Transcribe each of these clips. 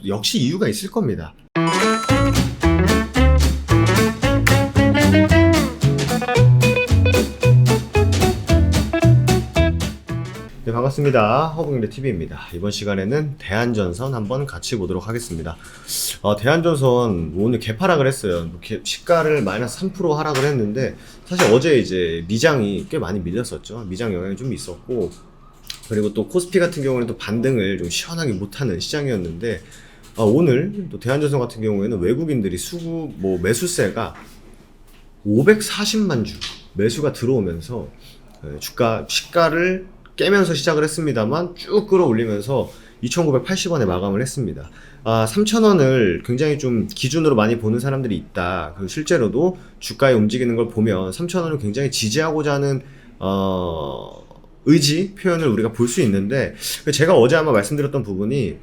역시 이유가 있을 겁니다. 네, 반갑습니다. 허브경제TV입니다. 이번 시간에는 대한전선 한번 같이 보도록 하겠습니다. 대한전선 오늘 개파락을 했어요. 시가를 마이너스 3% 하락을 했는데, 사실 어제 이제 미장이 꽤 많이 밀렸었죠. 미장 영향이 좀 있었고, 그리고 또 코스피 같은 경우는 또 반등을 좀 시원하게 못하는 시장이었는데, 오늘 또 대한전선 같은 경우에는 외국인들이 매수세가 540만 주 매수가 들어오면서 시가를 깨면서 시작을 했습니다만 쭉 끌어올리면서 2,980원에 마감을 했습니다. 3,000원을 굉장히 좀 기준으로 많이 보는 사람들이 있다. 실제로도 주가에 움직이는 걸 보면 3,000원을 굉장히 지지하고자 하는 의지 표현을 우리가 볼 수 있는데, 제가 어제 아마 말씀드렸던 부분이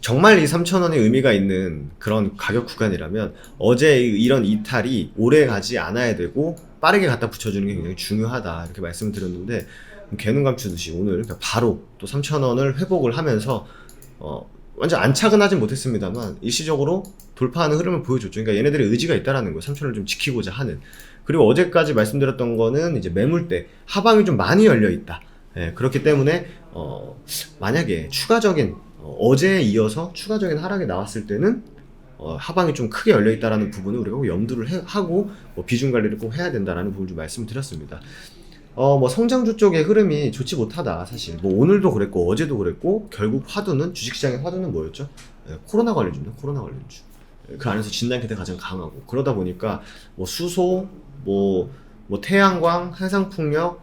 정말 이 3,000원의 의미가 있는 그런 가격 구간이라면 어제 이런 이탈이 오래 가지 않아야 되고 빠르게 갖다 붙여주는 게 굉장히 중요하다, 이렇게 말씀을 드렸는데, 개눈 감추듯이 오늘 바로 또 3,000원을 회복을 하면서 완전 안착은 못했습니다만 일시적으로 돌파하는 흐름을 보여줬죠. 그러니까 얘네들의 의지가 있다라는 거예요. 3,000원을 좀 지키고자 하는. 그리고 어제까지 말씀드렸던 거는 이제 매물대 하방이 좀 많이 열려 있다. 그렇기 때문에 만약에 추가적인 어제에 이어서 추가적인 하락이 나왔을 때는 하방이 좀 크게 열려 있다라는 부분을 우리가 꼭 염두를 하고 비중 관리를 꼭 해야 된다라는 부분을 좀 말씀드렸습니다. 성장주 쪽의 흐름이 좋지 못하다. 사실 오늘도 그랬고 어제도 그랬고, 결국 주식시장의 화두는 뭐였죠? 코로나 관련주입니다. 코로나 관련주. 그 안에서 진단키트 가장 강하고, 그러다 보니까 수소, 태양광, 해상풍력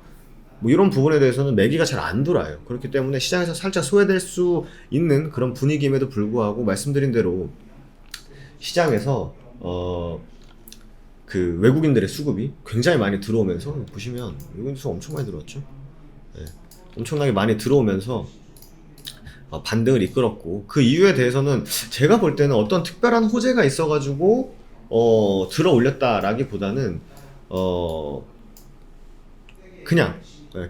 이런 부분에 대해서는 매기가 잘 안 돌아요. 그렇기 때문에 시장에서 살짝 소외될 수 있는 그런 분위기임에도 불구하고, 말씀드린 대로 시장에서 그 외국인들의 수급이 굉장히 많이 들어오면서, 보시면 외국인 수가 엄청 많이 들어왔죠. 엄청나게 많이 들어오면서 반등을 이끌었고, 그 이유에 대해서는 제가 볼 때는 어떤 특별한 호재가 있어가지고 들어 올렸다라기보다는 그냥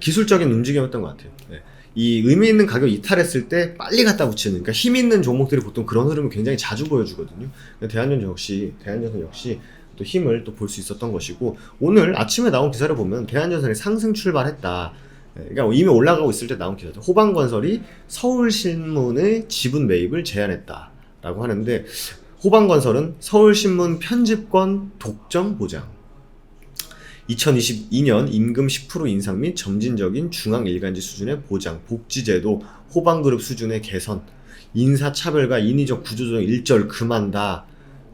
기술적인 움직임이었던 것 같아요. 이 의미 있는 가격 이탈했을 때 빨리 갖다 붙이는, 그러니까 힘 있는 종목들이 보통 그런 흐름을 굉장히 자주 보여주거든요. 대한전선 역시 또 힘을 또 볼 수 있었던 것이고, 오늘 아침에 나온 기사를 보면 대한전선이 상승 출발했다. 그러니까 이미 올라가고 있을 때 나온 기사죠. 호방건설이 서울신문의 지분 매입을 제안했다라고 하는데, 호방건설은 서울신문 편집권 독점 보장, 2022년 임금 10% 인상 및 점진적인 중앙일간지 수준의 보장, 복지제도, 호방그룹 수준의 개선, 인사차별과 인위적 구조조정 일절 금한다,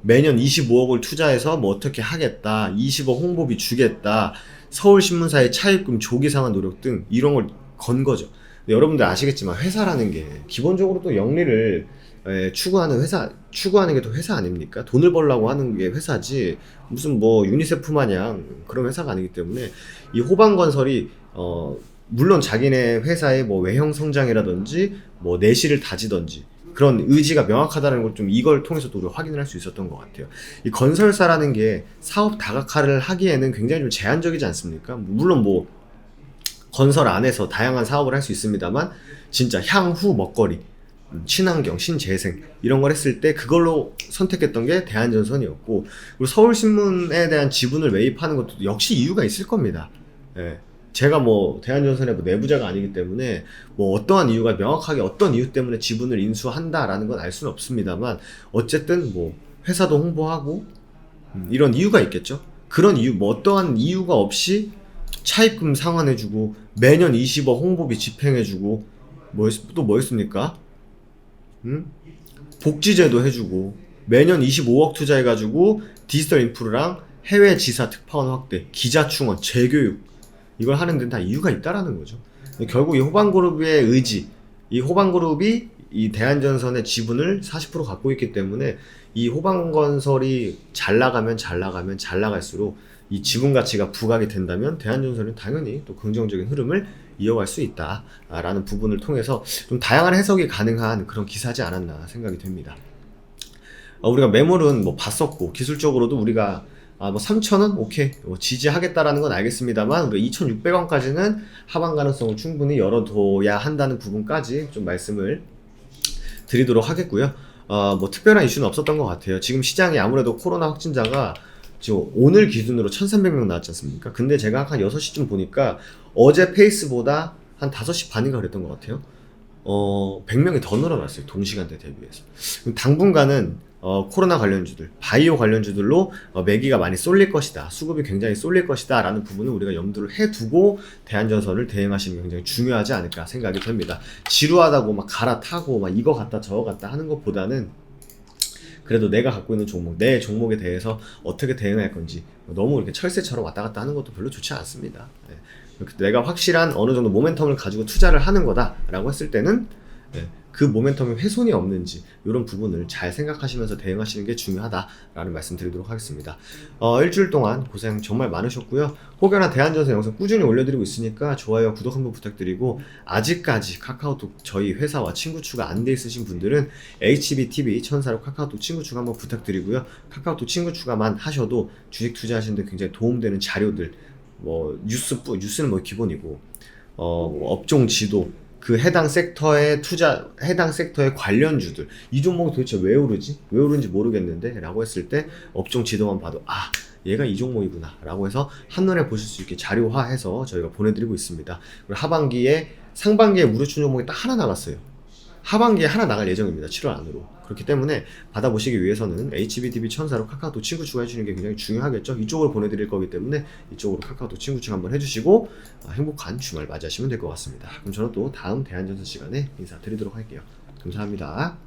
매년 25억을 투자해서 어떻게 하겠다, 20억 홍보비 주겠다, 서울신문사의 차입금 조기 상환 노력 등 이런 걸 건 거죠. 여러분들 아시겠지만 회사라는 게 기본적으로 또 영리를 추구하는 게 또 회사 아닙니까? 돈을 벌려고 하는 게 회사지, 무슨 유니세프 마냥 그런 회사가 아니기 때문에, 이 호방건설이 물론 자기네 회사의 외형 성장이라든지 내실을 다지든지 그런 의지가 명확하다는 걸 좀 이걸 통해서 또 우리가 확인을 할 수 있었던 것 같아요. 이 건설사라는 게 사업 다각화를 하기에는 굉장히 좀 제한적이지 않습니까? 물론 건설 안에서 다양한 사업을 할 수 있습니다만, 진짜 향후 먹거리, 친환경, 신재생 이런 걸 했을 때 그걸로 선택했던 게 대한전선이었고, 그리고 서울신문에 대한 지분을 매입하는 것도 역시 이유가 있을 겁니다. 제가 대한전선의 내부자가 아니기 때문에 어떠한 이유가 명확하게 어떤 이유 때문에 지분을 인수한다라는 건 알 수는 없습니다만, 어쨌든 회사도 홍보하고 이런 이유가 있겠죠. 그런 이유, 어떠한 이유가 없이 차입금 상환해주고 매년 20억 홍보비 집행해주고 또 뭐였습니까? 복지제도 해주고 매년 25억 투자해가지고 디지털 인프라랑 해외 지사 특파원 확대, 기자 충원, 재교육, 이걸 하는 데는 다 이유가 있다라는 거죠. 결국 이 호방그룹의 의지, 이 호방그룹이 이 대한전선의 지분을 40% 갖고 있기 때문에, 이 호방건설이 잘 나갈수록 이 지분 가치가 부각이 된다면 대한전선은 당연히 또 긍정적인 흐름을 이어갈 수 있다라는 부분을 통해서 좀 다양한 해석이 가능한 그런 기사지 않았나 생각이 됩니다. 우리가 매물은 봤었고, 기술적으로도 우리가 3,000원? 오케이. 지지하겠다라는 건 알겠습니다만, 우리가 2,600원까지는 하방 가능성을 충분히 열어둬야 한다는 부분까지 좀 말씀을 드리도록 하겠고요. 뭐 특별한 이슈는 없었던 것 같아요. 지금 시장이 아무래도 코로나 확진자가 지금 오늘 기준으로 1300명 나왔지 않습니까? 근데 제가 한 6시쯤 보니까 어제 페이스보다 한 5시 반인가 그랬던 것 같아요. 100명이 더 늘어났어요. 동시간대 대비해서. 그럼 당분간은 코로나 관련주들, 바이오 관련주들로 매기가 많이 쏠릴 것이다. 수급이 굉장히 쏠릴 것이다. 라는 부분을 우리가 염두를 해두고 대한전선을 대응하시는 게 굉장히 중요하지 않을까 생각이 됩니다. 지루하다고 막 갈아타고 막 이거 같다 저거 같다 하는 것보다는 그래도 내가 갖고 있는 종목, 내 종목에 대해서 어떻게 대응할 건지 너무 이렇게 철새처럼 왔다 갔다 하는 것도 별로 좋지 않습니다. 네. 내가 확실한 어느 정도 모멘텀을 가지고 투자를 하는 거다라고 했을 때는 그 모멘텀이 훼손이 없는지 이런 부분을 잘 생각하시면서 대응하시는 게 중요하다라는 말씀 드리도록 하겠습니다. 일주일 동안 고생 정말 많으셨고요. 혹여나 대한전선 영상 꾸준히 올려드리고 있으니까 좋아요, 구독 한번 부탁드리고 아직까지 카카오톡 저희 회사와 친구 추가 안 돼 있으신 분들은 HBTV 천사로 카카오톡 친구 추가 한번 부탁드리고요. 카카오톡 친구 추가만 하셔도 주식 투자하시는 데 굉장히 도움되는 자료들 뭐 뉴스는 뭐 기본이고 업종 지도 그 해당 섹터의 해당 섹터의 관련주들 이 종목 도대체 왜 오르지? 왜 오르는지 모르겠는데 라고 했을 때 업종 지도만 봐도 얘가 이 종목이구나 라고 해서 한눈에 보실 수 있게 자료화해서 저희가 보내드리고 있습니다. 그리고 상반기에 무료춘 종목이 딱 하나 나갔어요. 하반기에 하나 나갈 예정입니다. 7월 안으로. 그렇기 때문에 받아보시기 위해서는 HBTV 천사로 카카오톡 친구 추가해주는 게 굉장히 중요하겠죠. 이쪽으로 보내드릴 거기 때문에 이쪽으로 카카오톡 친구 추가 한번 해주시고 행복한 주말 맞이하시면 될 것 같습니다. 그럼 저는 또 다음 대한전선 시간에 인사드리도록 할게요. 감사합니다.